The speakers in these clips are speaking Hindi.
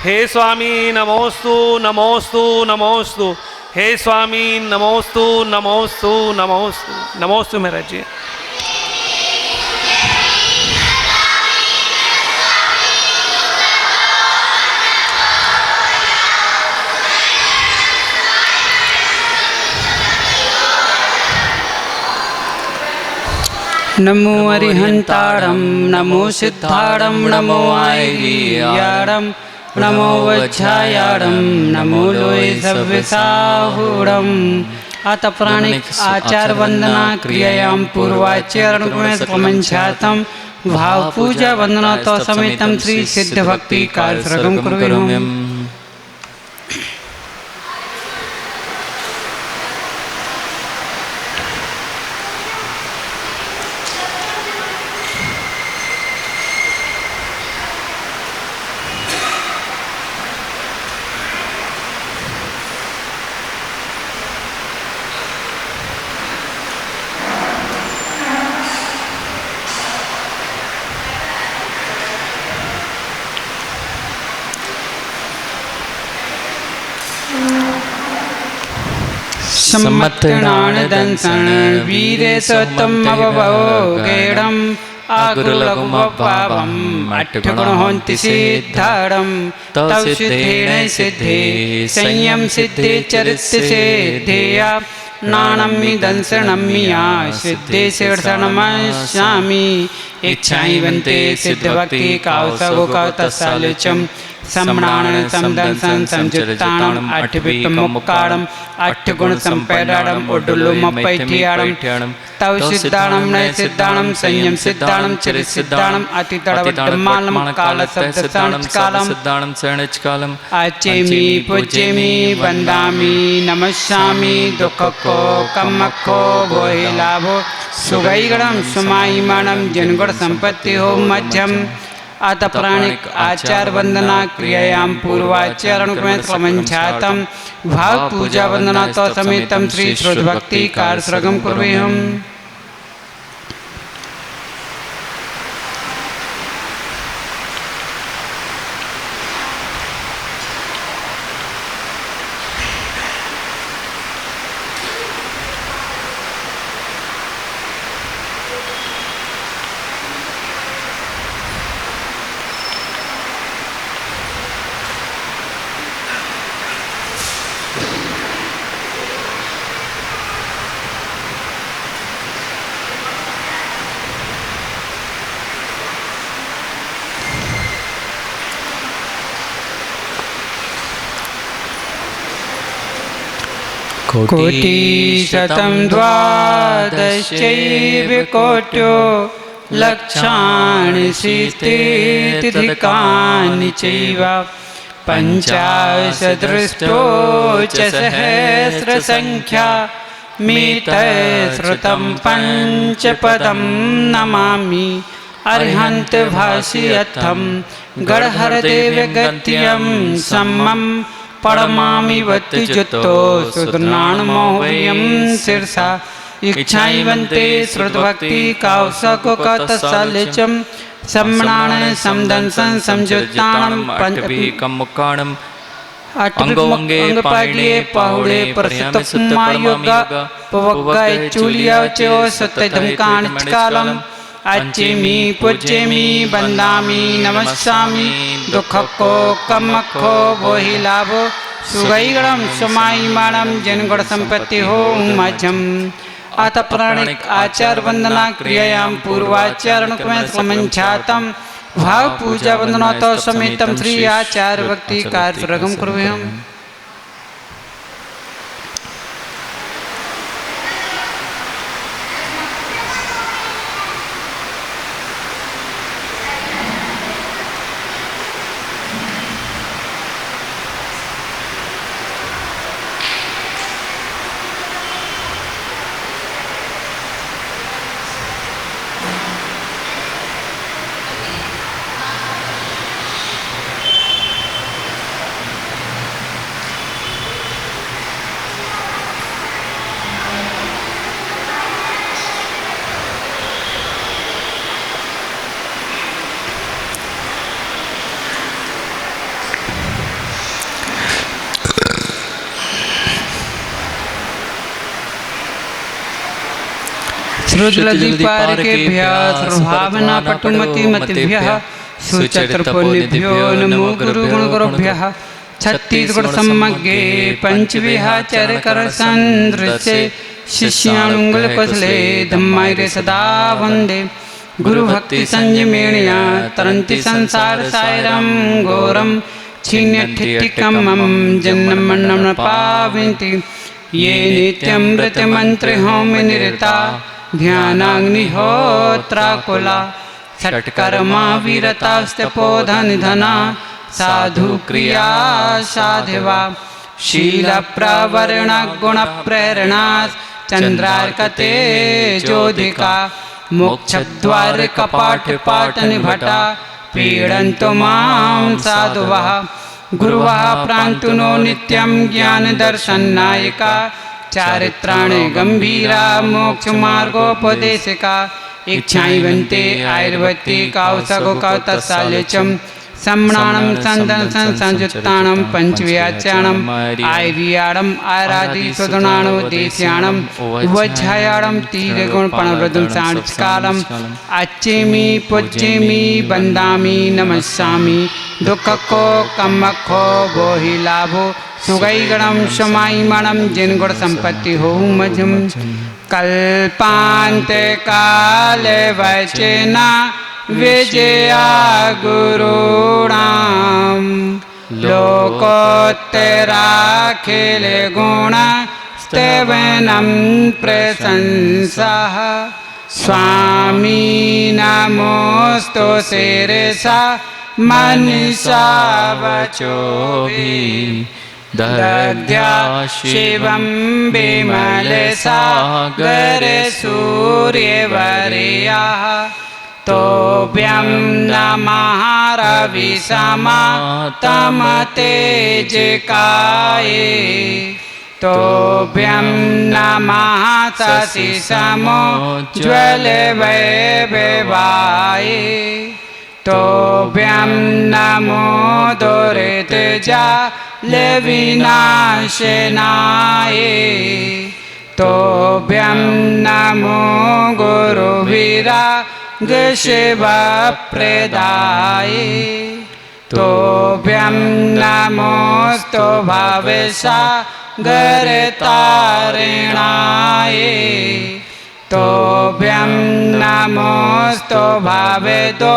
हे स्वामी नमोस्तु नमोस्तु नमोस्तु। हे स्वामी नमोस्तु नमोस्तु नमोस्तु नमोस्तु महाराज जी। नमो अरिहंताणं नमो सिद्धाणं नमो आयर्याणं नमो वज्रायाणं नमो लोय सव्यसाहूणम्। अतः प्राणिक आचार वंदना क्रियायां पूर्वाचरण प्रमंचातं भाव पूजा वंदना तो समेतं श्री सिद्ध भक्ति कार्यक्रम करोम्यम। सम्मतनान दंसन वीरे सतम अवभोगेणं आगुरुलघुमपावं अट्ठगुणहोन्ति सिद्धारं तव सिद्धेन सिद्धे संयम सिद्धे चरित्र सिद्धेया नानम्मि दंसनम्मिया सिद्धे शीर्षनमस्यामि। इच्छाइवन्ते सिद्धभक्ति कावसगुकतसालुचम् सम्राणं समदंसन संयुक्ताणं अट्ठविक्रमुक्ताणं अट्ठगुण संपैराणं उड्डुलुमपैठियाणं तव सिद्धाणं नय सिद्धाणं संयम सिद्धाणं चरित सिद्धाणं अतितड़वड्डमालं कालशब्दसाणं सिद्धाणं शरणचकालम् आचेमि पूज्येमि वन्दामि नमस्यामि दुःखको कम्मको भोहि लाभो सुगैगणं सुमायमानं जनगुण संपत्ति हो मध्यम। अतः प्राणिक आचार वंदना क्रियायां पूर्वाचरण प्रमंचातं भाव पूजा वंदना तो समेतं श्री श्रुत भक्ति कार्यक्रम कुर्वहम्। कोटिशतं द्वादशैव कोट्यो लक्षाणि शीतिधिकानि चैव पञ्चाशदृष्टो च सहस्रसङ्ख्या मितश्रुतं पञ्चपदं नमामि। अर्हन्त भाष्यर्थं गणहरदेव गत्यं सम्मं पड़मामि वत्ति जुत्तो सुदनाणमोह्यं शीर्षा इच्छाइवन्ते श्रुतभक्ति कावसको कतसालिचं सम्मणान समदंसन संयुक्ताणं पंचभिकमुक्काणं अंगोंगे पाडिये पाहुड़े परसतमायोगा पवगाय चूलिया चो सत्यधमकान चकालम अच्चेमि पूज्येमि वन्दामि नमस्यामि दुःखको कम्मको भोहि लाभो सुगैगणं सुमायमानं जनगुण संपत्ति हो मध्यम। अतः प्राणिक आचार वंदना क्रियायां पूर्वाचरण प्रमंचातं भाव पूजा वंदना तो समेतं श्री आचार भक्ति कार्यक्रम कुर्वहम्। श्रुतलदीपारकेभ्यः सर्वभावना पटुमतिमतिभ्यः सुचरित्रपुण्यभ्यो नमो गुरुगुणगुरुभ्यः छत्तीसगढ़ सम्मग्गे पंचविहाचरकरसंदृश्ये शिष्यानुंगलकुशले धम्मायरे सदा वन्दे गुरुभक्ति संयमेणया तरन्ति संसार सायरं घोरं क्षीण्यठिट्टिकमं जन्ममरणं न पावन्ति ये नित्यमृतमन्त्रहोमे निरता ध्यानाग्निहोत्राकुला षट्कर्मा वीरतास्तपोधनिधना साधु क्रिया साधिवा शीलप्रवरणगुणप्रेरणा चन्द्रार्कते ज्योतिका मोक्षद्वार कपाटपाटनिभटा पीडन्तु मां साधुवः गुरुवः प्रान्तुनो नित्यं ज्ञानदर्शननायिका चारित्राणि गम्भीरा मोक्षमार्गोपदेशिका इच्छाइवन्ते आयुर्वती कौसगो कौतसाल्यचं सम्मानं संयुक्तानं पंचव्याच्याणम् आर्याणम् आराधिसुदुनाणो देश्याणम् उवच्छायाणं तीरगुणपणवृद्धं साक्षकालम् अच्छेमि पूज्येमि वन्दामि नमस्यामि दुःखको कम्मखो बोहि लाभो सुगैगणं समायमणं जिनगुण संपत्ति हो मझम कल्पान्ते काले वचना विजया गुरूणां लोकोत्तराखिल गुण स्तवनं प्रशंसः स्वामी नमोस्तु शिरसा मनसा वचोभिः दग्ध्या शिवं विमलसागर सूर्यवर्यः तोभ्यं नमः रविसमा तमतेजकाये तोभ्यं नमः शशिसमोज्ज्वलवैभवाये तोभ्यं नमो दुरितजालविनाशनाय तोभ्यं नमो गुरुवीरा शिवप्रदाय तोभ्यं नमोस्तु भवसागरतारिणाय तोभ्यं नमोस्तु भवदुःखनिवारणाय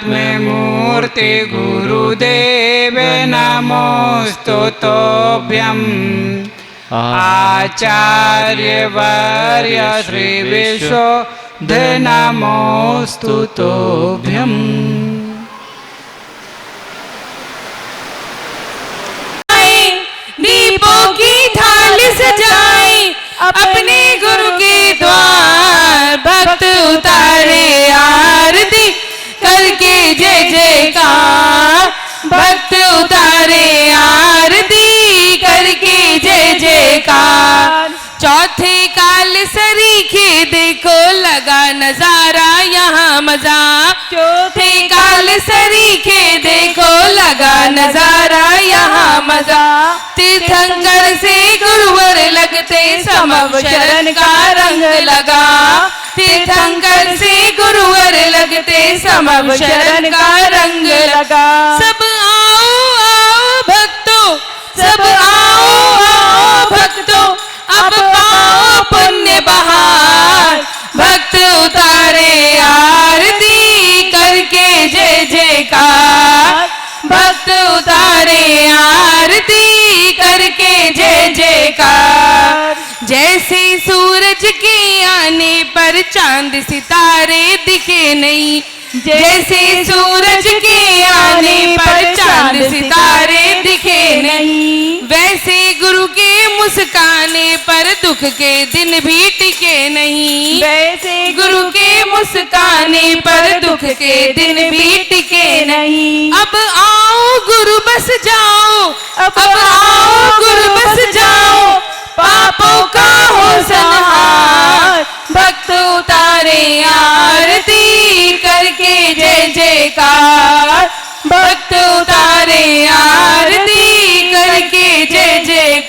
आध्यात्ममूर्ति गुरुदेव नमोस्तु तोभ्यं आचार्यवर्य श्री विश्व नमोस्तु तोभ्यम् दीपों की थाली सजाए अपने गुरु के द्वार भक्त उतारे आरती करके जय जयकार भक्त उतारे आरती करके जय जयकार चौथे काल सरीखे देखो लगा नजारा यहाँ मजा चौथे काल सरीखे देखो लगा नजारा यहाँ मजा तीर्थंकर से गुरुवर लगते समव शरण का रंग लगा तीर्थंकर से गुरुवर लगते समव शरण का रंग लगा सब आओ आओ भक्तों सब आओ आओ भक्तों अब पाओ पुण्य बहार भक्त उतारे आरती करके जय जयकार भक्त उतारे आरती करके जय जयकार जैसे सूरज के आने पर चांद सितारे दिखे नहीं जैसे सूरज के आने पर चांद सितारे दिखे नहीं वैसे गुरु के मुस्काने पर दुख के दिन भी टिके नहीं वैसे गुरु के मुस्काने पर दुख के दिन भी टिके नहीं अब आओ गुरु बस जाओ अब आओ गुरु बस जाओ पापों का हो संहार भक्त उतारे आरती करके जय जयकार भक्त उतारे आरती करके जय जयकार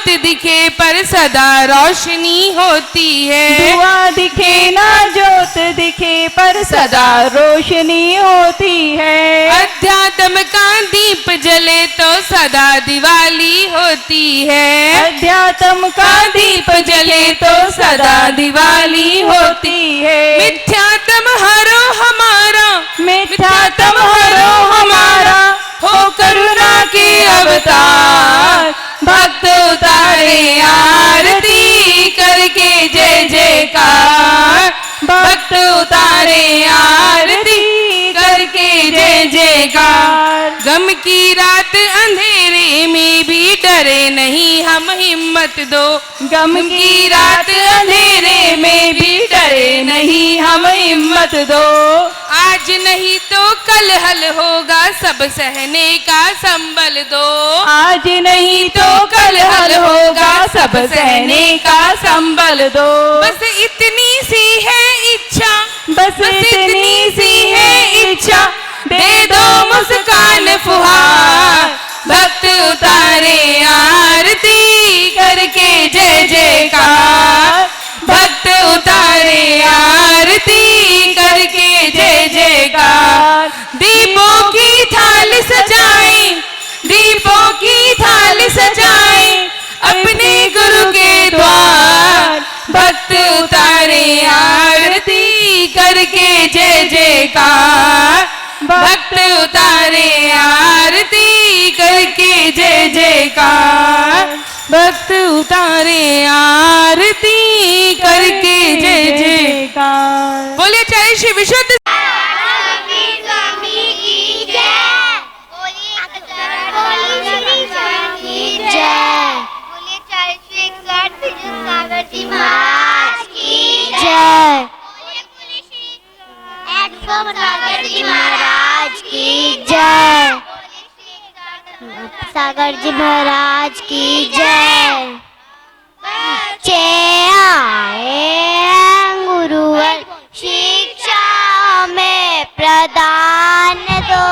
जोत दिखे पर सदा रोशनी होती है। धुआं दिखे ना जोत दिखे पर सदा रोशनी होती है। अध्यात्म का दीप जले तो सदा दिवाली होती है। अध्यात्म का दीप जले तो सदा दिवाली होती है। मिथ्यात्म हरो हमारा, मिथ्यात्म हरो हमारा, हो करुणा के अवतार। भक्त उतारे आरती करके जय जयकार। भक्त उतारे आरती करके जय जयकार। गम की रात अंधेरे में भी डरे नहीं हम, हिम्मत दो। गम की रात अंधेरे में भी डरे नहीं हम, हिम्मत दो। आज नहीं तो कल हल होगा, सब सहने का संबल दो। आज नहीं तो कल हल होगा, सब सहने का संबल दो। बस इतनी सी है इच्छा, बस इतनी सी है इच्छा, दे दो मुस्कान फुहार। भक्त उतारे आरती करके जय जयकार। भक्त उतारे आरती करके जय जयकार। दीपों की थाल सजाएं, दीपों की थाल सजाएं अपने गुरु के द्वार। भक्त उतारे आरती करके जय जयकार। भक्त उतारे आरती करके जय जयकार। भक्त उतारे आरती करके जय जयकार। बोलिए चाहे श्री विशुद्ध सागर जी महाराज की जय। बच्चे आए हैं गुरुवर शिक्षा में प्रदान दो।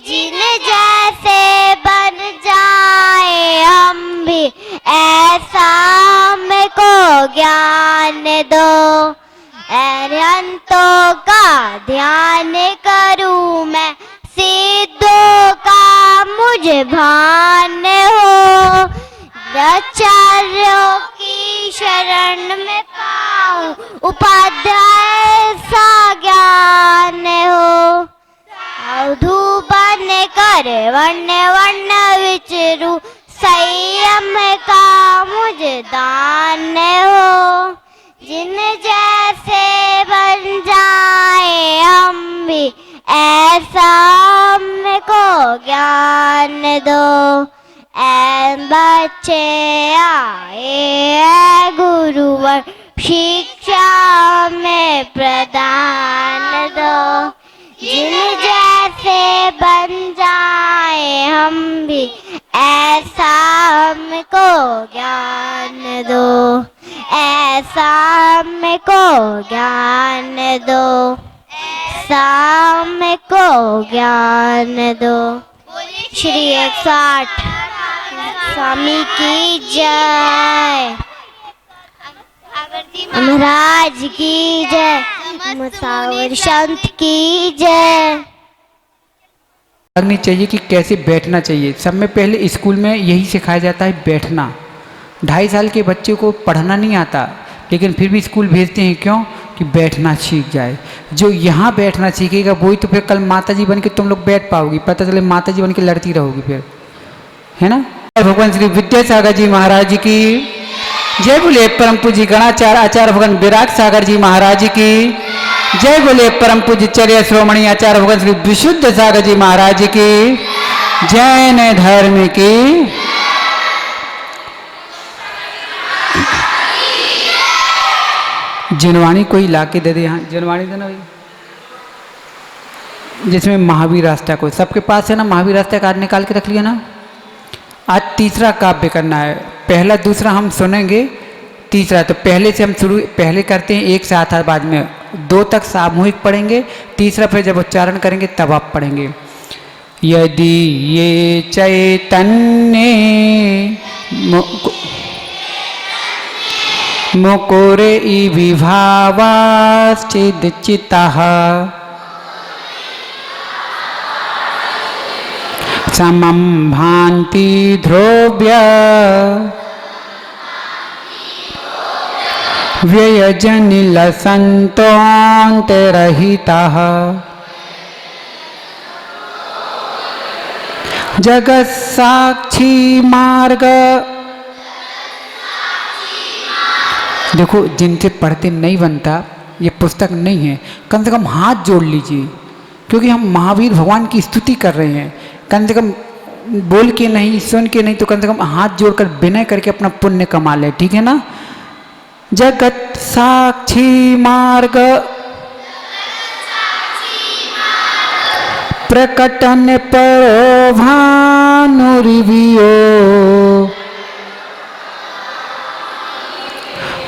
जिन जैसे बन जाए हम भी ऐसा हमको ज्ञान दो। अरिहंतों का ध्यान करूं मैं, सिद्धों का मुझे भान हो। आचार्यों की शरण में पाऊं, उपाध्याय सा ज्ञान हो। साधु बन कर वर्ण वर्ण विचरू, संयम का मुझे दान हो। जिन जैसे बन जाए हम भी ऐसा हमको ज्ञान दो। ऐ बच्चे आए हैं गुरुवर शिक्षा में प्रदान दो। जिन जैसे बन जाए हम भी ऐसा हमको ज्ञान दो। ऐसा हमको ज्ञान दो। ऐसा को ज्ञान दो। श्री 108 स्वामी की जय। महाराज की जय। मुसावर संत की जय। लगनी चाहिए कि कैसे बैठना चाहिए। सब में पहले स्कूल में यही सिखाया जाता है बैठना। 2.5 साल के बच्चे को पढ़ना नहीं आता, लेकिन फिर भी स्कूल भेजते हैं। क्यों? कि बैठना सीख जाए। जो यहाँ बैठना सीखेगा वही तो फिर कल माताजी बन के तुम लोग बैठ पाओगी। पता चले माताजी बन के लड़ती रहोगी फिर, है ना। भगवान श्री विद्यासागर जी महाराज की जय। बोले परम पूज्य गणाचार्य आचार्य भगवान विराट सागर जी महाराज की जय। बोले परम पूज्य चर्या श्रोमणी आचार्य भगवान श्री विशुद्ध सागर जी महाराज की जैन धर्म की। जिनवाणी कोई लाके दे दे। यहाँ जिनवाणी देना भाई, जिसमें महावीर रास्ता को सबके पास है ना। महावीर रास्ता कार्ड निकाल के रख लिया ना। आज तीसरा काव्य करना है। पहला दूसरा हम सुनेंगे, तीसरा तो पहले से हम शुरू पहले करते हैं, एक साथ है, बाद में 2 तक सामूहिक पढ़ेंगे। तीसरा फिर जब उच्चारण करेंगे तब आप पढ़ेंगे। यदि ये चैतन्य मुकुरे विभावाश्चिदचित्तः समं भान्ति ध्रुव्य व्ययजनिलसन्तोऽन्तरहितः जगत साक्षी मार्ग। देखो, जिनसे पढ़ते नहीं बनता, ये पुस्तक नहीं है, कम से कम हाथ जोड़ लीजिए, क्योंकि हम महावीर भगवान की स्तुति कर रहे हैं। कम से कम बोल के नहीं, सुन के नहीं, तो कम से कम हाथ जोड़कर विनय करके अपना पुण्य कमा ले, ठीक है ना। जगत साक्षी मार्ग प्रकटन परो भानुरिवियो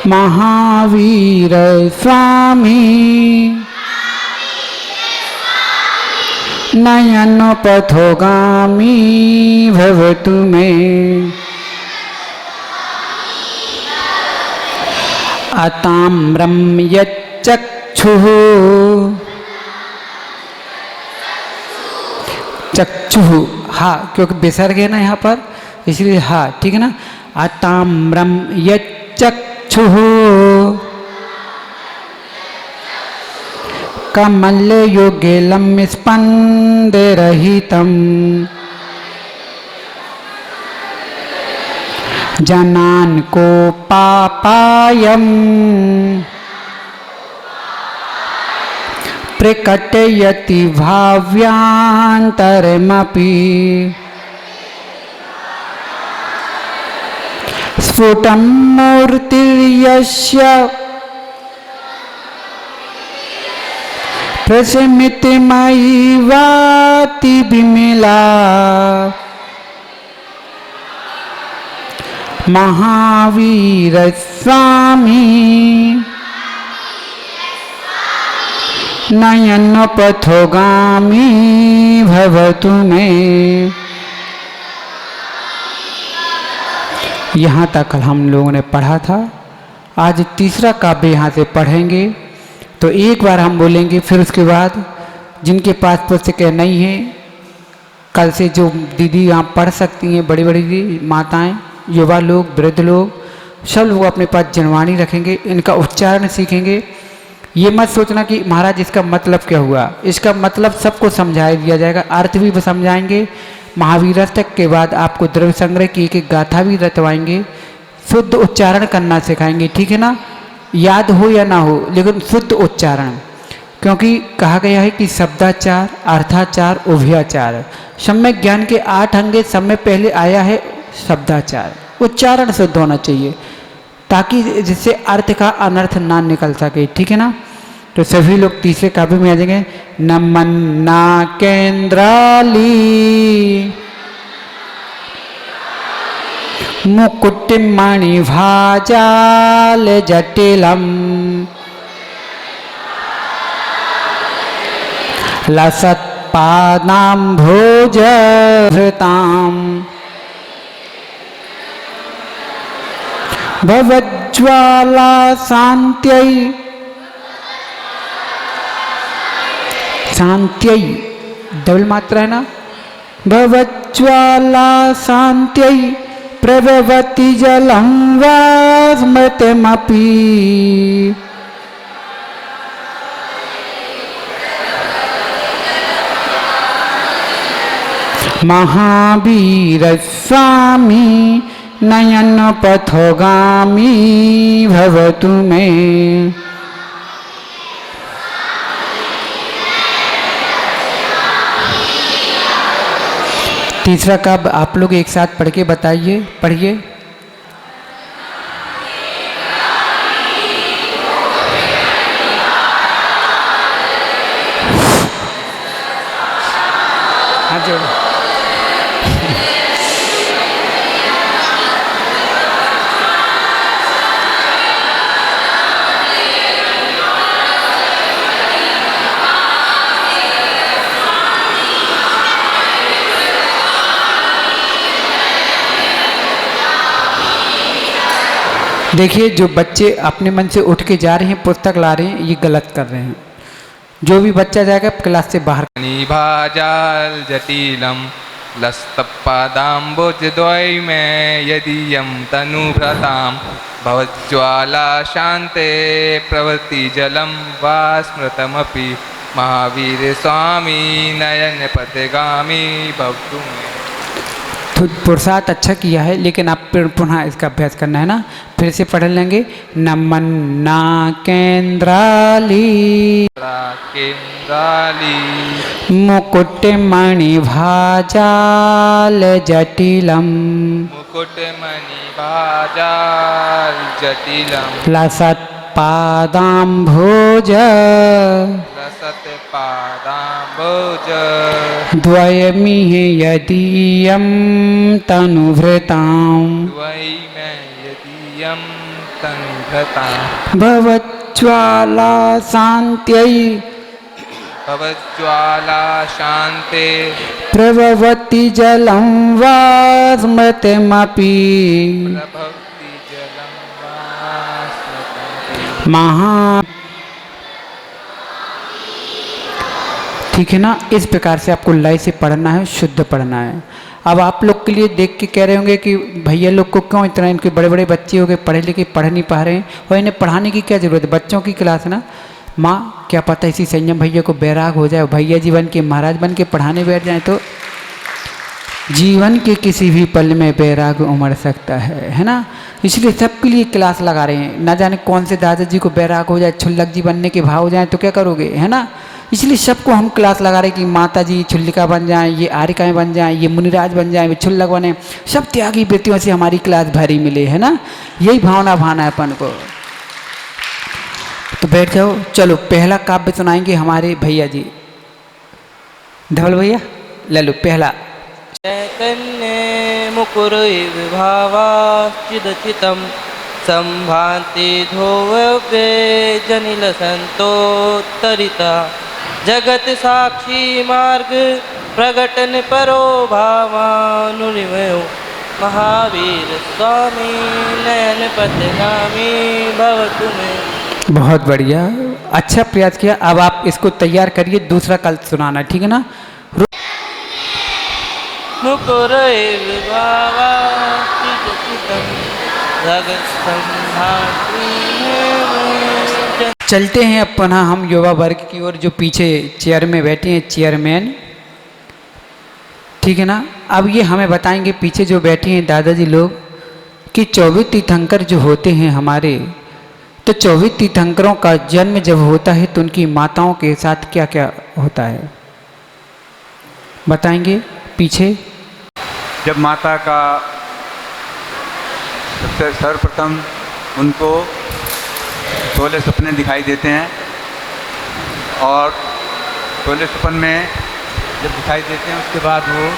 महावीर स्वामी नयन पथोगामी भवतु मे अताम्रं यच्चक्षुः चक्षुः, हा क्योंकि विसर्ग है ना यहाँ पर, इसलिए हा, ठीक है ना। अताम्रं यच्चक्षुः कमलयोगेलं स्पन्दरहितं जनान् को पापायम् प्रकटयति भाव्यान्तरमपि स्फुटं मूर्तिर्यस्य प्रशमितमयी वाति विमला महावीर स्वामी नयन पथोगामी भवतु मे। यहाँ तक हम लोगों ने पढ़ा था। आज तीसरा काव्य यहाँ से पढ़ेंगे, तो एक बार हम बोलेंगे, फिर उसके बाद जिनके पास पुस्तकें नहीं है, कल से जो दीदी यहाँ पढ़ सकती हैं, बड़ी बड़ी माताएं, युवा लोग, वृद्ध लोग, सब लोग अपने पास जनवाणी रखेंगे, इनका उच्चारण सीखेंगे। ये मत सोचना कि महाराज इसका मतलब क्या हुआ, इसका मतलब सबको समझा दिया जाएगा, अर्थ भी समझाएंगे। महावीरस्तक के बाद आपको द्रव्य संग्रह की एक गाथा भी रटवाएंगे, शुद्ध उच्चारण करना सिखाएंगे, ठीक है ना। याद हो या ना हो, लेकिन शुद्ध उच्चारण, क्योंकि कहा गया है कि शब्दाचार, अर्थाचार, उभयाचार, सम्यक ज्ञान के 8 अंग, सब में पहले आया है शब्दाचार। उच्चारण शुद्ध होना चाहिए, ताकि जिससे अर्थ का अनर्थ ना निकल सके, ठीक है ना। तो सभी लोग तीसरे काव्य में आ जाएंगे। नमन ना केंद्राली मुकुटमणि भाजाल जटिलम लसत पादाम भोज भृताम भवज्ज्वाला शांत्यै, शांत्यै डबल मात्रा है ना। भवज्ज्वाला शांत्यै प्रभवति जलं वा स्मृतिमपि महावीर स्वामी नयन पथोगामी भवतु मे। तीसरा काव्य आप लोग एक साथ पढ़ के बताइए, पढ़िए। हाँ जोड़ो। देखिए जो बच्चे अपने मन से उठ के जा रहे हैं पुस्तक ला रहे हैं ये गलत कर रहे हैं। जो भी बच्चा जाएगा क्लास से बाहर। निभाजाल जटिलम लस्तपादाम्बुजद्वय में यदीयं तनुभृतां भवज्ज्वाला शान्ते प्रवृत्ति जलं वा स्मृतमपि महावीर स्वामी नयन पथगामी भवतु मे। तो पुरुषार्थ अच्छा किया है लेकिन आप पुनः इसका अभ्यास करना है ना। फिर से पढ़ लेंगे। नमन ना केंद्राली मुकुट मणि भाजाल जटिलम लसत पादाम्भोज द्वयमिह यदीयं तनुभृतां भवज्ज्वाला शान्त्यै प्रभवति जलं वा स्मृतिमपि महा। ठीक है ना। इस प्रकार से आपको लय से पढ़ना है, शुद्ध पढ़ना है। अब आप लोग के लिए देख के कह रहे होंगे कि भैया लोग को क्यों इतना, इनके बड़े बड़े बच्चे हो गए पढ़े लिखे पढ़ नहीं पा रहे हैं और इन्हें पढ़ाने की क्या ज़रूरत है। बच्चों की क्लास है ना। माँ क्या पता इसी संयम भैया को बैराग हो जाए, भैया जी बन के महाराज बन के पढ़ाने बैठ जाए तो जीवन के किसी भी पल में बैराग उमड़ सकता है ना। इसलिए सबके लिए क्लास लगा रहे हैं। ना जाने कौन से दादाजी को बैराग हो जाए, छुल्लक जी बनने के भाव हो जाए तो क्या करोगे, है ना। इसलिए सबको हम क्लास लगा रहे हैं कि माता जी छुल्लिका बन जाएं, ये आरिकाएँ बन जाएं, ये मुनिराज बन जाएं, वे छुल्लक बने। सब त्यागी व्यक्तियों से हमारी क्लास भरी मिले, है ना। यही भावना भाना है अपन को। तो बैठ जाओ। चलो पहला काव्य सुनाएंगे हमारे भैया जी। धवल भैया ले लो पहला। चैतन्य मुकुर विभावाचिदचितं संभाति ध्रुवव्ये जनिल संतोत्तरिता जगत साक्षी मार्ग प्रगटन परो भावानुनिमयो महावीर स्वामी नयन पथगामी भवतु मे। बहुत बढ़िया, अच्छा प्रयास किया। अब आप इसको तैयार करिए, दूसरा कल सुनाना, ठीक है ना। मुकुर विभावाचिदचितं जगत संभाति। चलते हैं अपन हम युवा वर्ग की ओर, जो पीछे चेयर में बैठे हैं चेयरमैन, ठीक है ना। अब ये हमें बताएंगे पीछे जो बैठे हैं दादाजी लोग कि 24 तीर्थंकर जो होते हैं हमारे, तो 24 तीर्थंकरों का जन्म जब होता है तो उनकी माताओं के साथ क्या क्या होता है बताएंगे पीछे। जब माता का सबसे सर्वप्रथम उनको 16 सपने दिखाई देते हैं और 16 सपन में जब दिखाई देते हैं उसके बाद वो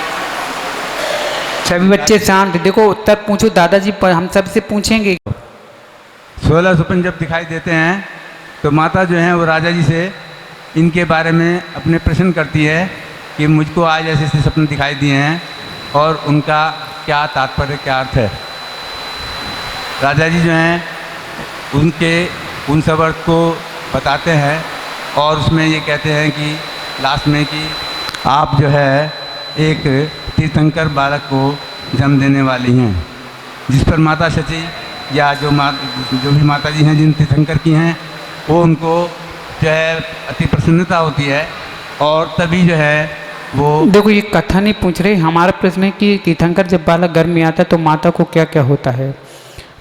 सभी बच्चे शांत, देखो उत्तर पूछो दादाजी पर, हम सबसे पूछेंगे। 16 सपन जब दिखाई देते हैं तो माता जो है वो राजा जी से इनके बारे में अपने प्रश्न करती है कि मुझको आज ऐसे ऐसे सपने दिखाई दिए हैं और उनका क्या तात्पर्य, क्या अर्थ है। राजा जी जो हैं उनके उन सब अर्थ को बताते हैं और उसमें ये कहते हैं कि लास्ट में कि आप जो है एक तीर्थंकर बालक को जन्म देने वाली हैं, जिस पर माता शची या जो भी माता जी हैं जिन तीर्थंकर की हैं वो उनको जो है अति प्रसन्नता होती है और तभी जो है वो। देखो ये कथा नहीं पूछ रहे, हमारा प्रश्न है कि तीर्थंकर जब बालक गर्भ में आता है तो माता को क्या क्या होता है।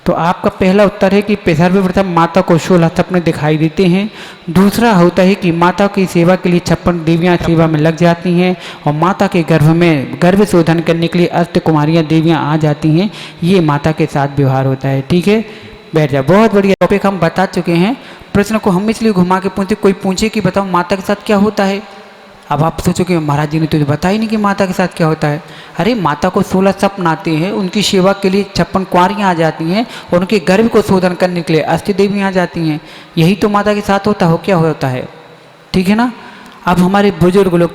तो आपका पहला उत्तर है कि सर्वप्रथम माता को 16 सपने दिखाई देते हैं। दूसरा होता है कि माता की सेवा के लिए 56 देवियाँ सेवा में लग जाती हैं और माता के गर्भ में गर्भ शोधन करने के लिए अष्ट कुमारियाँ देवियाँ आ जाती हैं। ये माता के साथ व्यवहार होता है, ठीक है। बैठ जाओ। बहुत बढ़िया टॉपिक हम बता चुके हैं। प्रश्न को हम इसलिए घुमा के पूछते, कोई पूछे कि बताओ माता के साथ क्या होता है। अब आप सोचो कि महाराज जी ने तो बताया ही नहीं कि माता के साथ क्या होता है। अरे माता को 16 सपन आते हैं, उनकी सेवा के लिए 56 कुंवारियाँ आ जाती हैं और उनके गर्भ को शोधन करने के लिए अष्ट देवियाँ आ जाती हैं। यही तो माता के साथ होता हो, क्या होता है, ठीक है ना। अब हमारे बुजुर्ग लोग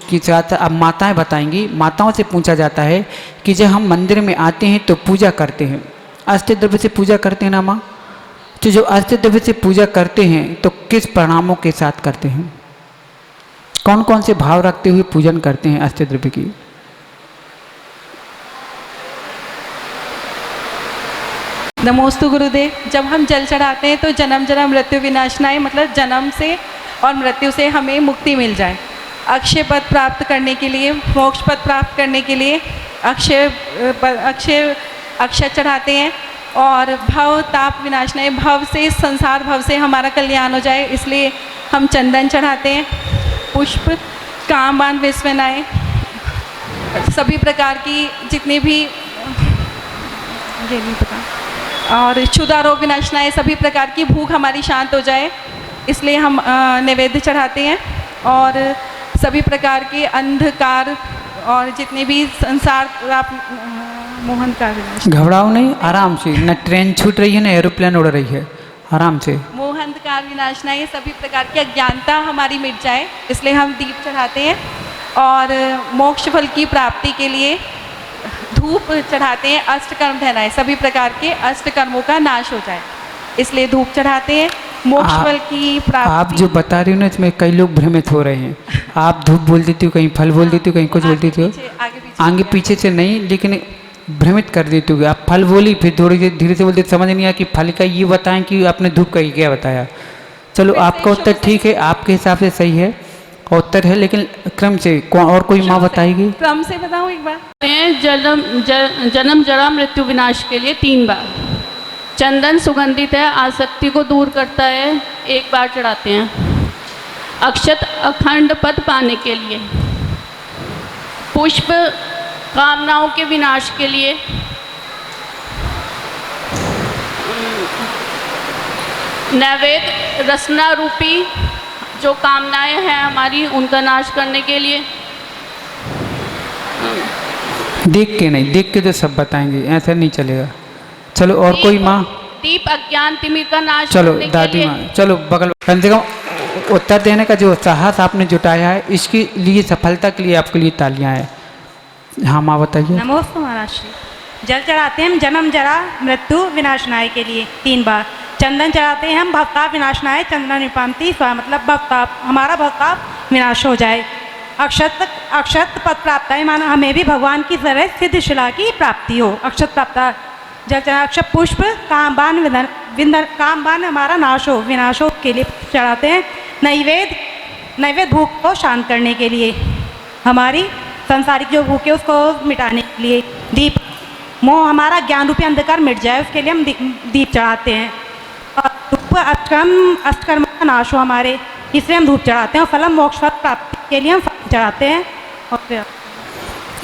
के साथ अब माताएं बताएंगी। माताओं से पूछा जाता है कि जब हम मंदिर में आते हैं तो पूजा करते हैं, अष्ट द्रव्य से पूजा करते हैं ना माँ? तो जो अष्ट द्रव्य से पूजा करते हैं तो किस प्रणामों के साथ करते हैं? कौन कौन से भाव रखते हुए पूजन करते हैं अष्ट द्रव्य की? नमोस्तु गुरुदेव। जब हम जल चढ़ाते हैं तो जन्म जन्म मृत्यु विनाशनाय, मतलब जन्म से और मृत्यु से हमें मुक्ति मिल जाए। अक्षय पद प्राप्त करने के लिए, मोक्ष पद प्राप्त करने के लिए अक्षय चढ़ाते हैं। और भव ताप विनाशनाय, भव से, संसार भव से हमारा कल्याण हो जाए, इसलिए हम चंदन चढ़ाते हैं। पुष्प, कामबान विश्वनाय, सभी प्रकार की जितनी भी, ये नहीं पता, और क्षुधा रोग विनाशनाय, सभी प्रकार की भूख हमारी शांत हो जाए, इसलिए हम नैवेद्य चढ़ाते हैं। और सभी प्रकार के अंधकार और जितने भी संसार मोहन का विनाश। घबराओ नहीं, आराम से, न ट्रेन छूट रही है न एरोप्लेन उड़ रही है, आराम से। मोहंधकार विनाशना, ये सभी प्रकार की अज्ञानता हमारी मिट जाए, इसलिए हम दीप चढ़ाते हैं। और मोक्ष फल की प्राप्ति के लिए धूप चढ़ाते हैं। अष्टकर्म धनाए, सभी प्रकार के अष्टकर्मों का नाश हो जाए, इसलिए धूप चढ़ाते हैं। मोक्ष फल की प्राप्ति। आप जो बता रही हो ना, इसमें कई लोग भ्रमित हो रहे हैं। आप धूप बोल देती हो, कहीं फल बोल देती हो, कहीं कुछ बोल देती हो, आगे पीछे से नहीं, लेकिन भ्रमित कर देती हो। आप फल बोली, फिर थोड़ी देर धीरे से बोलते, समझ नहीं आया कि फल का ये बताएं कि आपने धूप का ये क्या बताया। चलो, आपका उत्तर ठीक है, आपके हिसाब से सही है उत्तर है, लेकिन क्रम से और कोई माँ बताएगी? क्रम से बताऊँ एक बार। जन्म जरा मृत्यु विनाश के लिए 3 बार। चंदन सुगंधित है, आसक्ति को दूर करता है, 1 बार चढ़ाते हैं। अक्षत अखंड पद पाने के लिए। पुष्प कामनाओं के विनाश के लिए। नैवेद्य रसना रूपी जो कामनाएं हैं हमारी, उनका नाश करने के लिए। देख के नहीं, देख के तो सब बताएंगे, ऐसा नहीं चलेगा। चलो, और कोई माँ? दीप अज्ञान तिमिर का नाश चलो करने दादी के माँ, लिए। चलो बगल। कम से कम उत्तर देने का जो साहस आपने जुटाया है, इसके लिए, सफलता के लिए आपके लिए तालियां हैं। हाँ माँ बताइए। नमोस्तु महाराज श्री। जल चढ़ाते हैं हम जन्म जरा मृत्यु विनाशनाय के लिए 3 बार। चंदन चढ़ाते हैं हम भवताप विनाशनाय, चंदन निपामती स्वा, मतलब भवताप, हमारा भवताप विनाश हो जाए। अक्षत पद प्राप्त है, माना हमें भी भगवान की तरह सिद्ध शिला की प्राप्ति हो। अक्षत प्राप्त। जल चढ़ा अक्षत पुष्प कामबान विंदन, कामबान हमारा नाश हो, विनाश हो के लिए चढ़ाते हैं। नैवेद्य भूख को शांत करने के लिए, हमारी संसारिक जो भूख है उसको मिटाने के लिए। दीप, मोह हमारा ज्ञान रूपी अंधकार मिट जाए, उसके लिए हम दीप चढ़ाते हैं। और धूप अष्टकर्म का नाश हो हमारे, इसलिए हम धूप चढ़ाते हैं। और फलम मोक्ष फल प्राप्ति के लिए हम फल चढ़ाते हैं। और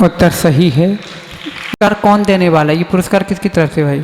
उत्तर सही है। पुरस्कार कौन देने वाला है? ये पुरस्कार किसकी तरफ से भाई?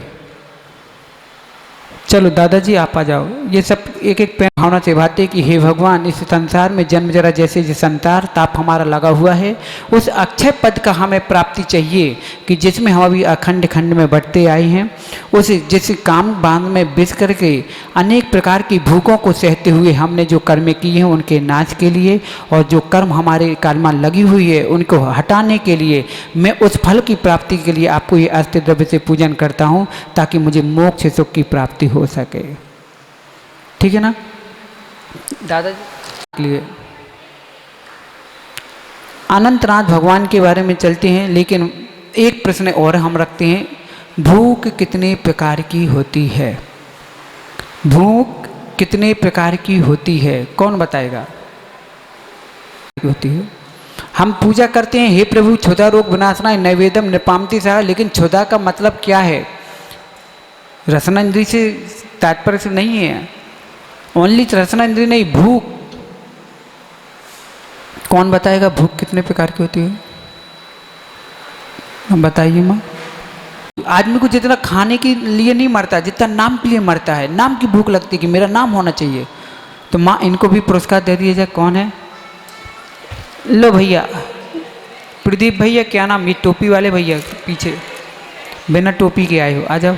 चलो दादाजी आप आ जाओ। ये सब एक एक भावना से भाते कि हे भगवान, इस संसार में जन्म जरा जैसे जो संसार ताप हमारा लगा हुआ है, उस अक्षय पद का हमें प्राप्ति चाहिए कि जिसमें हम अभी अखंड खंड में बढ़ते आए हैं। उस जिस काम बांध में बिस करके अनेक प्रकार की भूखों को सहते हुए हमने जो कर्म किए हैं उनके नाश के लिए, और जो कर्म हमारे कर्मा लगी हुई है उनको हटाने के लिए, मैं उस फल की प्राप्ति के लिए आपको ये अष्ट द्रव्य से पूजन करता हूँ, ताकि मुझे मोक्ष सुख की प्राप्ति हो सके। ठीक है ना दादाजी? के लिए अनंतनाथ भगवान के बारे में चलते हैं, लेकिन एक प्रश्न और हम रखते हैं। भूख कितने प्रकार की होती है? भूख कितने प्रकार की होती है? कौन बताएगा? होती है, हम पूजा करते हैं, हे प्रभु क्षुधा रोग विनाशनाय नैवेद्यम निपामती सह, लेकिन क्षुधा का मतलब क्या है? रसना इंद्री से तात्पर्य से नहीं है, ओनली रसना इंद्री नहीं, भूख। कौन बताएगा भूख कितने प्रकार की होती है? हम बताइए माँ। आदमी को जितना खाने के लिए नहीं मरता, जितना नाम के लिए मरता है, नाम की भूख लगती है कि मेरा नाम होना चाहिए। तो माँ इनको भी पुरस्कार दे दिया जाए। कौन है? लो भैया, प्रदीप भैया, क्या नाम? ये टोपी वाले भैया पीछे बिना टोपी के आए हो, आ जाओ।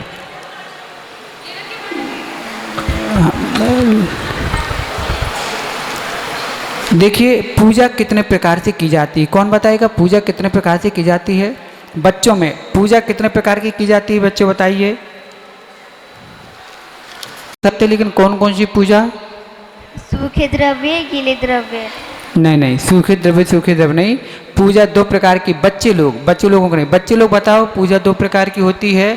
देखिए पूजा कितने प्रकार से की जाती है, कौन बताएगा? पूजा कितने प्रकार से की जाती है? बच्चों में पूजा कितने प्रकार की जाती है? बच्चों बताइए। सकते, लेकिन कौन कौन सी पूजा? सूखे द्रव्य, गीले द्रव्य। नहीं, सूखे द्रव्य नहीं। पूजा दो प्रकार की, बच्चे लोगों को नहीं। बच्चे लोग बताओ, पूजा दो प्रकार की होती है।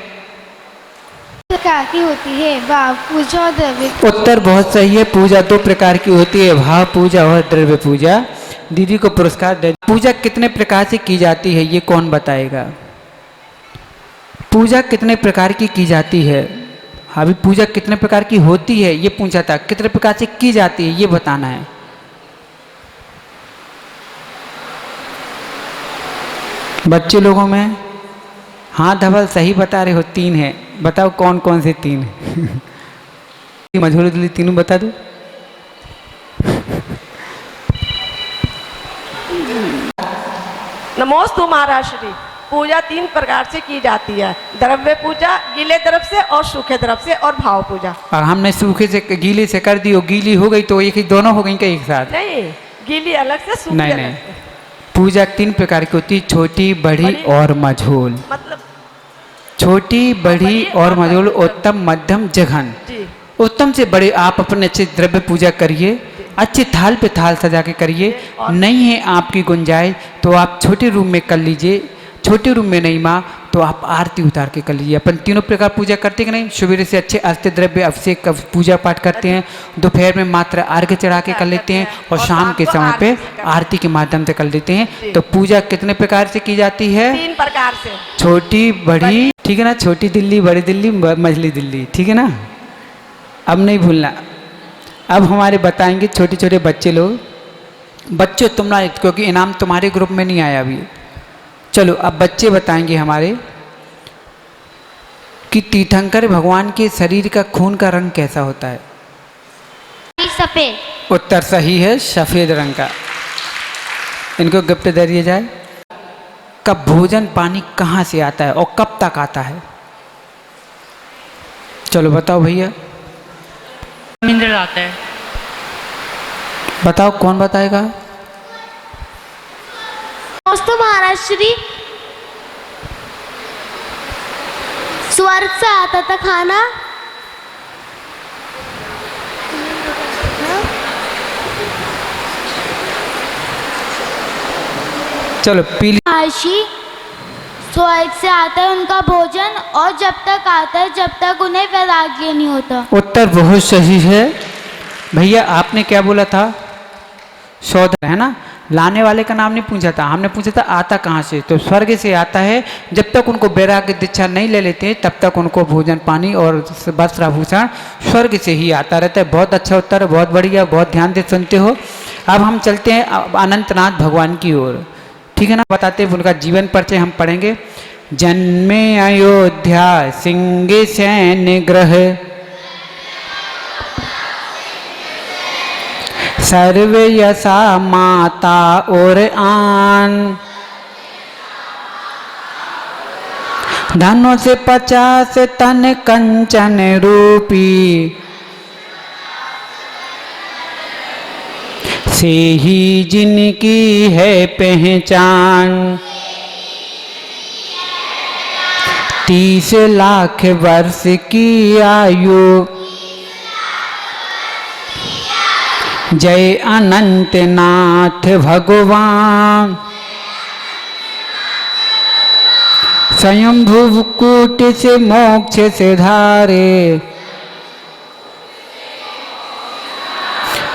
प्रकार की होती है, भाव पूजा और द्रव्य। उत्तर बहुत सही है, पूजा दो प्रकार की होती है, भाव पूजा और द्रव्य पूजा। दीदी को पुरस्कार दे। पूजा कितने प्रकार से की जाती है, ये कौन बताएगा? पूजा कितने प्रकार की जाती है? अभी पूजा कितने प्रकार की होती है ये पूछा था, कितने प्रकार से की जाती है ये बताना है। बच्चे लोगों में हाँ धवल सही बता रहे हो, 3 है। बताओ कौन कौन से 3? मझोली दिल्ली तीनों बता दो। नमोस्तु महाराज श्री। पूजा 3 प्रकार से की जाती है, द्रव्य पूजा, गीले द्रव्य से और सूखे द्रव्य से, और भाव पूजा। और हमने सूखे से गीले से कर दी, हो गीली हो गई तो एक ही दोनों हो गई क्या एक साथ? नहीं, गीली अलग से, सूखी नहीं अलग नहीं से। पूजा 3 प्रकार की होती, छोटी बड़ी और मझोल। मतलब छोटी बड़ी और मझोल, उत्तम मध्यम जघन। उत्तम से बड़े आप अपने अच्छे द्रव्य पूजा करिए, अच्छे थाल पे थाल सजा के करिए। नहीं है आपकी गुंजाइश तो आप छोटे रूम में कर लीजिए, छोटे रूम में नहीं माँ तो आप आरती उतार के कर लीजिए। अपन तीनों प्रकार पूजा करते कि नहीं? सवेरे से अच्छे अस्त्र द्रव्य अभिषेक पूजा पाठ करते हैं, दोपहर में मात्र अर्घ्य चढ़ा के कर लेते हैं, और शाम के समय पे आरती के माध्यम से कर लेते हैं। तो पूजा कितने प्रकार से की जाती है? 3 प्रकार से। छोटी बड़ी, ठीक है ना? छोटी दिल्ली, बड़ी दिल्ली, मझली दिल्ली, ठीक है ना? अब नहीं भूलना। अब हमारे बताएंगे छोटे छोटे बच्चे लोग। बच्चों तुम ना, क्योंकि इनाम तुम्हारे ग्रुप में नहीं आया अभी। चलो अब बच्चे बताएंगे हमारे कि तीर्थंकर भगवान के शरीर का खून का रंग कैसा होता है? सफेद। उत्तर सही है, सफेद रंग का। इनको गिफ्ट दे दिया जाए। कब भोजन पानी कहाँ से आता है और कब तक आता है? चलो बताओ भैया। इंद्र आता है। बताओ कौन बताएगा? दोस्तों महाराज श्री, स्वर्ग से आता था खाना। चलो पीली। आशी स्वर्ग से आता है उनका भोजन, और जब तक आता है जब तक उन्हें वैराग्य नहीं होता। उत्तर बहुत सही है भैया। आपने क्या बोला था? सौदा है ना? लाने वाले का नाम नहीं पूछा था, हमने पूछा था आता कहाँ से। तो स्वर्ग से आता है। जब तक उनको वैराग्य दीक्षा नहीं ले लेते तब तक उनको भोजन पानी और वस्त्र आभूषण स्वर्ग से ही आता रहता है। बहुत अच्छा उत्तर है, बहुत बढ़िया, बहुत ध्यान से सुनते हो। अब हम चलते हैं अनंतनाथ भगवान की ओर, ठीक है ना? बताते हैं उनका जीवन परिचय हम पढ़ेंगे। जन्मे अयोध्या सिंह सैन्य ग्रह, सर्व यशा माता और आन, धनुष 50 तन कंचन रूपी, से ही जिनकी है पहचान। 30 लाख वर्ष की आयु, जय अनंतनाथ भगवान। स्वयंभुव कूट से मोक्ष से धारे,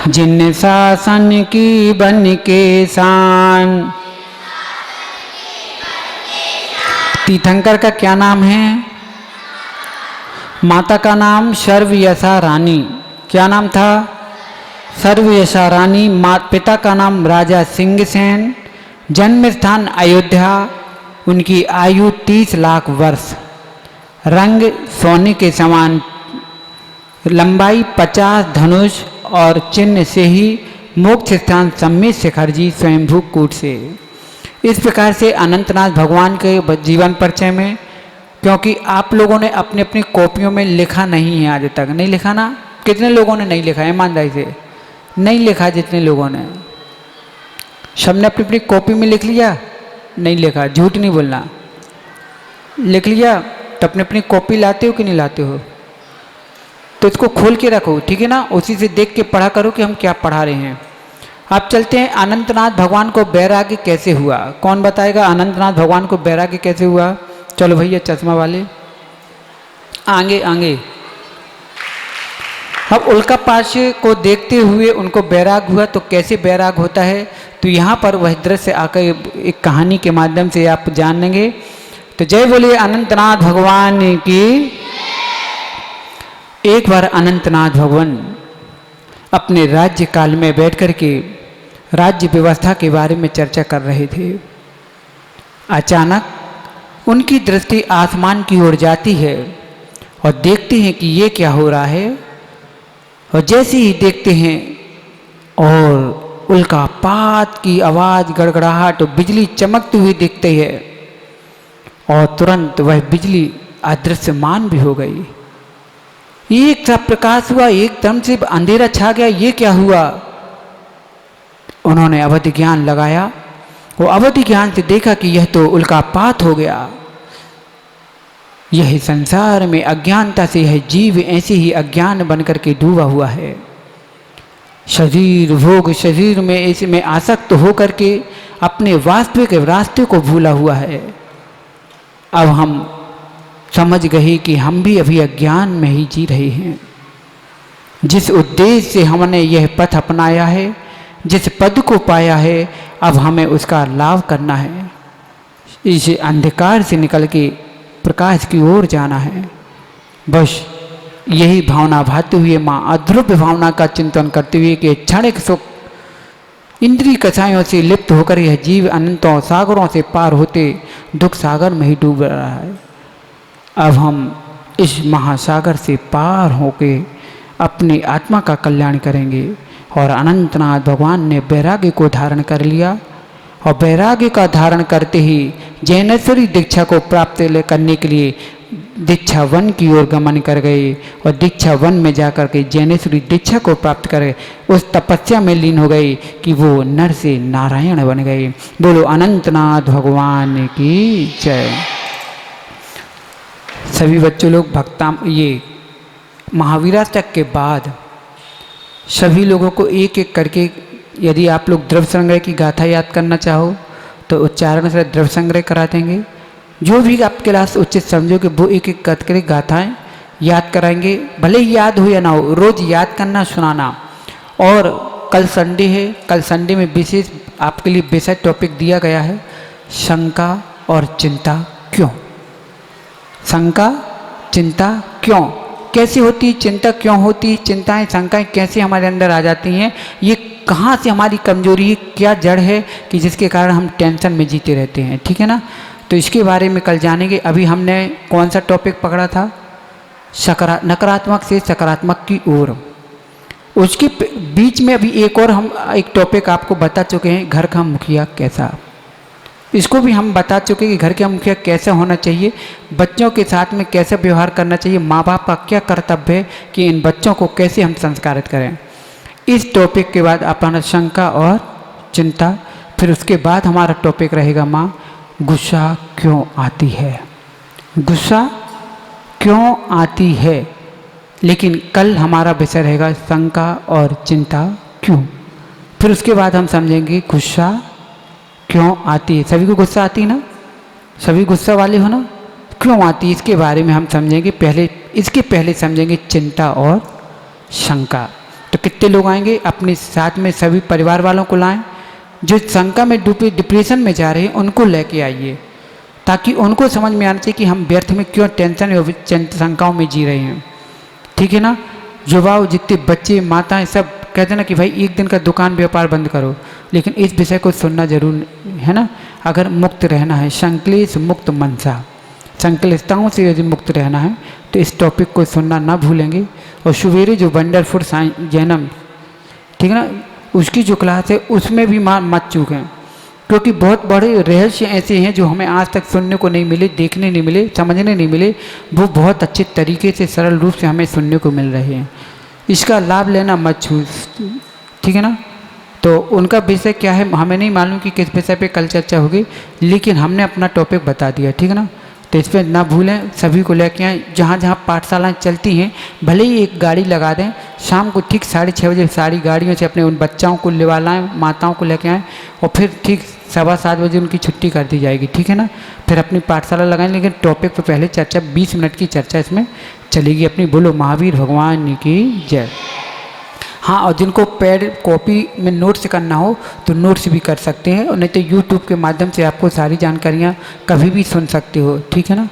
जिन शासन की बन के शान। तीर्थंकर का क्या नाम है? माता का नाम सर्वयशा रानी। क्या नाम था? सर्वयशा रानी। पिता का नाम राजा सिंहसेन। जन्म स्थान अयोध्या। उनकी आयु 30 लाख वर्ष। रंग सोने के समान, लंबाई 50 धनुष, और चिन्ह से ही मोक्ष स्थान सम्मित शिखर जी स्वयंभू कूट से। इस प्रकार से अनंतनाथ भगवान के जीवन परिचय में, क्योंकि आप लोगों ने अपनी अपनी कॉपियों में लिखा नहीं है आज तक, नहीं लिखा ना? कितने लोगों ने नहीं लिखा? ईमानदारी से नहीं लिखा। जितने लोगों ने, सबने अपनी अपनी कॉपी में लिख लिया? नहीं लिखा, झूठ नहीं बोलना। लिख लिया तो अपनी अपनी कॉपी लाते हो कि नहीं लाते हो? तो इसको खोल के रखो, ठीक है ना, उसी से देख के पढ़ा करो कि हम क्या पढ़ा रहे हैं। अब चलते हैं, अनंतनाथ भगवान को वैराग्य कैसे हुआ? कौन बताएगा अनंतनाथ भगवान को वैराग्य कैसे हुआ? चलो भैया चश्मा वाले आगे आगे। अब उल्का पाश को देखते हुए उनको वैराग हुआ, तो कैसे वैराग होता है? तो यहाँ पर वह दृश्य आकर एक कहानी के माध्यम से आप जान लेंगे। तो जय बोलिए अनंतनाथ भगवान की। एक बार अनंतनाथ भगवान अपने राज्य काल में बैठ कर के राज्य व्यवस्था के बारे में चर्चा कर रहे थे। अचानक उनकी दृष्टि आसमान की ओर जाती है और देखते हैं कि ये क्या हो रहा है। और जैसे ही देखते हैं और उल्कापात की आवाज़, गड़गड़ाहट और बिजली चमकती हुई दिखती है और तुरंत वह बिजली अदृश्यमान भी हो गई। एक सा प्रकाश हुआ, एकदम से अंधेरा छा गया। ये क्या हुआ? उन्होंने अवधि ज्ञान लगाया। वो अवधि ज्ञान से देखा कि यह तो उल्कापात हो गया। यह संसार में अज्ञानता से यह जीव ऐसे ही अज्ञान बनकर के डूबा हुआ है। शरीर भोग, शरीर में ऐसे में आसक्त होकर के अपने वास्तविक रास्ते को भूला हुआ है। अब हम समझ गए कि हम भी अभी अज्ञान में ही जी रहे हैं। जिस उद्देश्य से हमने यह पथ अपनाया है, जिस पद को पाया है, अब हमें उसका लाभ करना है। इस अंधकार से निकल के प्रकाश की ओर जाना है। बस यही भावना भाते हुए माँ अध्रुव भावना का चिंतन करते हुए कि क्षणिक सुख इंद्रिय कषायों से लिप्त होकर यह जीव अनंतों सागरों से पार होते दुख सागर में ही डूब रहा है। अब हम इस महासागर से पार होके अपनी आत्मा का कल्याण करेंगे। और अनंतनाथ भगवान ने वैराग्य को धारण कर लिया और वैराग्य का धारण करते ही जैनेश्वरी दीक्षा को प्राप्त करने के लिए दीक्षा वन की ओर गमन कर गए और दीक्षा वन में जाकर के जैनेश्वरी दीक्षा को प्राप्त कर गए। उस तपस्या में लीन हो गए कि वो नर से नारायण बन गए। बोलो अनंतनाथ भगवान की जय। सभी बच्चों लोग भक्ता ये महावीराष्टक के बाद सभी लोगों को एक एक करके, यदि आप लोग द्रव्य संग्रह की गाथा याद करना चाहो तो उच्चारण से द्रव्य संग्रह करा देंगे। जो भी आपके लास्ट उचित समझोगे वो एक एक करके गाथाएं याद कराएंगे। भले ही याद हो या ना हो, रोज याद करना, सुनाना। और कल संडे है, कल संडे में विशेष आपके लिए विषय टॉपिक दिया गया है, शंका और चिंता क्यों। शंका चिंता क्यों, कैसे होती, चिंता क्यों होती, चिंताएं शंकाएं कैसे हमारे अंदर आ जाती हैं, ये कहाँ से हमारी कमजोरी है, क्या जड़ है कि जिसके कारण हम टेंशन में जीते रहते हैं। ठीक है ना, तो इसके बारे में कल जानेंगे। अभी हमने कौन सा टॉपिक पकड़ा था? नकारात्मक से सकारात्मक की ओर। उसके बीच में अभी एक और हम एक टॉपिक आपको बता चुके हैं, घर का मुखिया कैसा। इसको भी हम बता चुके हैं कि घर का मुखिया कैसा होना चाहिए, बच्चों के साथ में कैसे व्यवहार करना चाहिए, माँ बाप का क्या कर्तव्य है कि इन बच्चों को कैसे हम संस्कारित करें। इस टॉपिक के बाद अपना शंका और चिंता, फिर उसके बाद हमारा टॉपिक रहेगा माँ गुस्सा क्यों आती है, गुस्सा क्यों आती है। लेकिन कल हमारा विषय रहेगा शंका और चिंता क्यों। फिर उसके बाद हम समझेंगे गुस्सा क्यों आती है। सभी को गुस्सा आती है ना, सभी गुस्सा वाले हो ना, क्यों आती है इसके बारे में हम समझेंगे। इसके पहले समझेंगे चिंता और शंका। तो कितने लोग आएंगे? अपने साथ में सभी परिवार वालों को लाएं। जो शंका में डूबे, डिप्रेशन में जा रहे हैं, उनको लेके आइए, ताकि उनको समझ में आना चाहिए कि हम व्यर्थ में क्यों टेंशन और शंकाओं में जी रहे हैं। ठीक है ना, युवाओं, जितने बच्चे, माताएं, सब कहते हैं ना कि भाई एक दिन का दुकान व्यापार बंद करो, लेकिन इस विषय को सुनना जरूर है ना। अगर मुक्त रहना है, संक्लेश मुक्त मनसा, संक्लिष्टताओं से यदि मुक्त रहना है तो इस टॉपिक को सुनना ना भूलेंगे। और सवेरे जो वंडरफुल जैनम, ठीक है ना, उसकी जो क्लास है उसमें भी मत चूकें, क्योंकि बहुत बड़े रहस्य ऐसे हैं जो हमें आज तक सुनने को नहीं मिले, देखने नहीं मिले, समझने नहीं मिले। वो बहुत अच्छे तरीके से, सरल रूप से हमें सुनने को मिल रहे हैं। इसका लाभ लेना मत छू, ठीक है ना। तो उनका विषय क्या है हमें नहीं मालूम कि किस विषय पे कल चर्चा होगी, लेकिन हमने अपना टॉपिक बता दिया, ठीक है ना। तो इस पर ना भूलें, सभी को लेके आएँ। जहाँ जहाँ पाठशालाएँ चलती हैं भले ही एक गाड़ी लगा दें, शाम को ठीक 6:30 बजे सारी गाड़ियों से अपने उन बच्चों को लेवा लाएँ, माताओं को लेके आएँ और फिर ठीक 7:15 बजे उनकी छुट्टी कर दी जाएगी, ठीक है ना। फिर अपनी पाठशाला लगाएं, लेकिन टॉपिक पर पहले चर्चा 20 मिनट की चर्चा इसमें चलेगी अपनी। बोलो महावीर भगवान की जय। हाँ, और जिनको पैड कॉपी में नोट्स करना हो तो नोट्स भी कर सकते हैं, और नहीं तो यूट्यूब के माध्यम से आपको सारी जानकारियाँ कभी भी सुन सकते हो, ठीक है ना।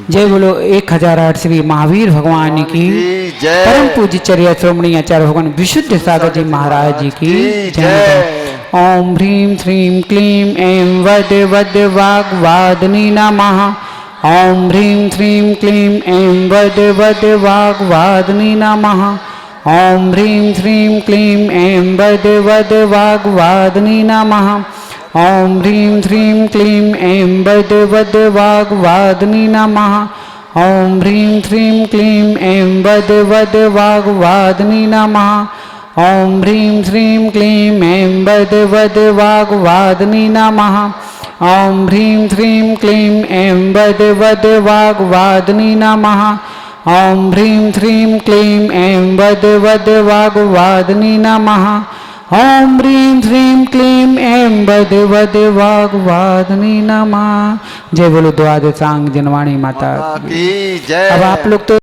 जय बोलो 1008 श्री महावीर भगवान की जय। परम पूज्य चर्या श्रोमणी आचार्य भगवान विशुद्ध सागर जी महाराज जी की जय। ओम ह्रीं श्रीं क्लीं ऐं वद वद वाग्वादिनी नमः। ओम ह्रीं श्रीं क्लीं ऐं वद वद वाग्वादिनी नमः। ओम ह्रीं श्रीं क्लीं ऐं वद वद वाग्वादिनी नमः। ओम ह्रीं श्रीं क्लीं ऐं वद वद वाग्वादिनी नमः। ओम ह्रीं श्रीं क्लीं ऐं वद वद वाग्वादिनी नमः। ओम ह्रीं श्रीं क्लीं ऐं वद वद वाग्वादिनी नमः। ओम ह्रीं श्रीं क्लीं ऐं वद वद वाग्वादिनी नमः। ओम ह्रीं श्रीं क्लीं ऐं वद वद वाग्वादिनी नमः। ओम ह्रीं श्रीं क्लीं ऐं वद वद वाग्वादिनी नमः। जय बोलो द्वादशांग जनवाणी माता की जय। अब आप लोग तो